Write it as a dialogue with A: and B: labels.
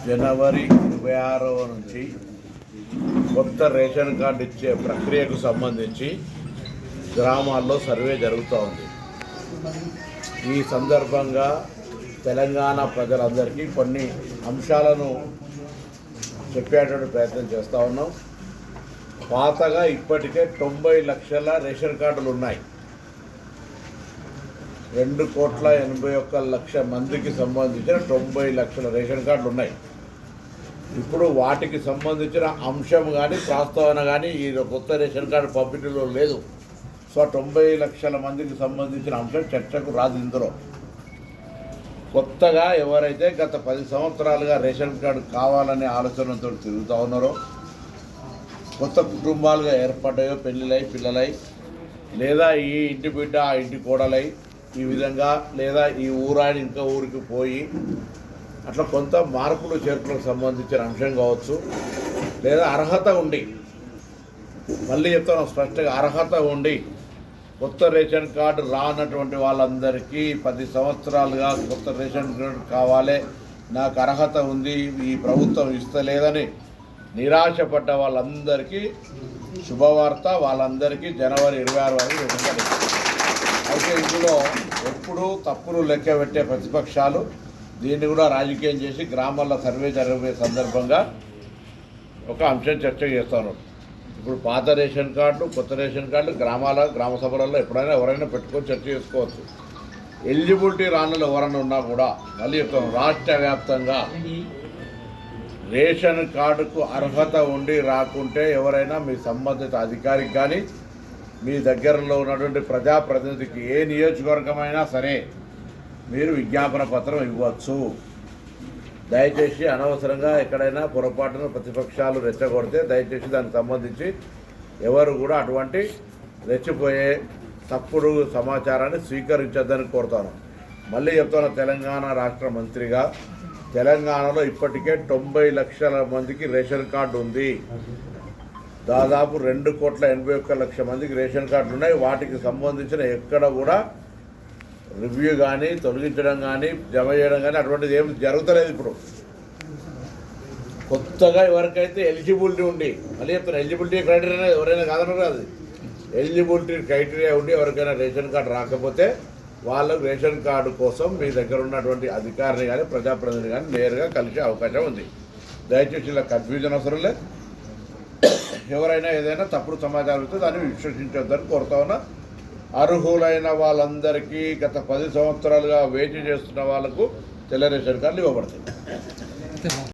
A: జనవరి 26వ నుంచి కొత్త ration card ఇచ్చే ప్రక్రియకు సంబంధించి గ్రామాల్లో సర్వే జరుగుతూ ఉంది. ఈ సందర్భంగా తెలంగాణ ప్రజలందరికీ కొన్ని అంశాలను చెప్పేటువంటి ప్రయత్నం చేస్తూ ఉన్నాం. పాతగా ఇప్పటికే 90 లక్షల రేషన్ కార్డులు ఉన్నాయి. 2,81,00,000 మందికి సంబంధించిన 90 లక్షల రేషన్ కార్డులు ఉన్నాయి. ఇప్పుడు వాటికి సంబంధించిన అంశం కానీ ప్రస్తావన కానీ ఈ కొత్త రేషన్ కార్డు పంపిణీలో లేదు. సో 90 లక్షల మందికి సంబంధించిన అంశం చర్చకు రాదు. ఇందులో కొత్తగా ఎవరైతే గత 10 సంవత్సరాలుగా రేషన్ కార్డు కావాలనే ఆలోచనతో తిరుగుతూ ఉన్నారో, కొత్త కుటుంబాలుగా ఏర్పడ్డాయో, పెళ్ళిళ్ళై పిల్లలై, లేదా ఈ ఇంటి బిడ్డ ఆ ఇంటి కోడలై, ఈ విధంగా లేదా ఈ ఊరాని ఇంకా ఊరికి పోయి అట్లా కొంత మార్పులు చేర్పులకు సంబంధించిన అంశం కావచ్చు, లేదా అర్హత ఉండి, మళ్ళీ చెప్తాను స్పష్టంగా, అర్హత ఉండి కొత్త రేషన్ కార్డు రానటువంటి వాళ్ళందరికీ 10 సంవత్సరాలుగా కొత్త రేషన్ కార్డు కావాలి, నాకు అర్హత ఉంది, ఈ ప్రభుత్వం ఇస్తలేదని నిరాశపడ్డ వాళ్ళందరికీ శుభవార్త. వాళ్ళందరికీ జనవరి 26 వరకు రేషన్. అయితే ఇందులో ఎప్పుడూ తప్పులు లెక్క పెట్టే ప్రతిపక్షాలు దీన్ని కూడా రాజకీయం చేసి గ్రామాల్లో సర్వే జరిగే సందర్భంగా ఒక అంశం చర్చ చేస్తాను. ఇప్పుడు పాత రేషన్ కార్డులు, కొత్త రేషన్ కార్డులు గ్రామ సభలలో ఎప్పుడైనా ఎవరైనా పెట్టుకొని చర్చ చేసుకోవచ్చు. ఎలిజిబిలిటీ రానులు ఎవరైనా ఉన్నా కూడా మళ్ళీ చెప్తాను, రాష్ట్ర వ్యాప్తంగా రేషన్ కార్డుకు అర్హత ఉండి రాకుంటే ఎవరైనా మీ సంబంధిత అధికారికి కానీ మీ దగ్గరలో ఉన్నటువంటి ప్రజాప్రతినిధికి ఏ నియోజకవర్గమైనా సరే మీరు విజ్ఞాపన పత్రం ఇవ్వచ్చు. దయచేసి అనవసరంగా ఎక్కడైనా పొరపాటున ప్రతిపక్షాలు రెచ్చగొడితే దయచేసి దానికి సంబంధించి ఎవరు కూడా అటువంటి రెచ్చిపోయే తప్పుడు సమాచారాన్ని స్వీకరించొద్దని కోరుతాను. మళ్ళీ చెప్తాను, తెలంగాణ రాష్ట్ర మంత్రిగా తెలంగాణలో ఇప్పటికే 90 లక్షల మందికి రేషన్ కార్డు ఉంది. దాదాపు 2,81,00,000 మందికి రేషన్ కార్డులు ఉన్నాయి. వాటికి సంబంధించిన ఎక్కడ కూడా రివ్యూ కానీ, తొలగించడం కానీ, జమ చేయడం కానీ అటువంటిది ఏమి జరుగుతలేదు. ఇప్పుడు కొత్తగా ఎవరికైతే ఎలిజిబిలిటీ ఉండి, మళ్ళీ చెప్తాను, ఎలిజిబిలిటీ క్రైటీరియా ఎవరైనా కాదన్నారు కాదు, ఎలిజిబిలిటీ క్రైటీరియా ఉండి ఎవరికైనా రేషన్ కార్డు రాకపోతే వాళ్ళకు రేషన్ కార్డు కోసం మీ దగ్గర ఉన్నటువంటి అధికారిని కానీ ప్రజాప్రతినిధిని కానీ నేరుగా కలిసే అవకాశం ఉంది. దయచేసి ఇలా కన్ఫ్యూజన్ అవసరం లేదు. ఎవరైనా ఏదైనా తప్పుడు సమాచారం ఇస్తే దాన్ని విశ్వసించొద్దని కోరుతా ఉన్నా. అర్హులైన వాళ్ళందరికీ గత 10 సంవత్సరాలుగా వేచి చేస్తున్న వాళ్లకు తెల్ల రేషన్ కార్డులు ఇవ్వబడతాయి.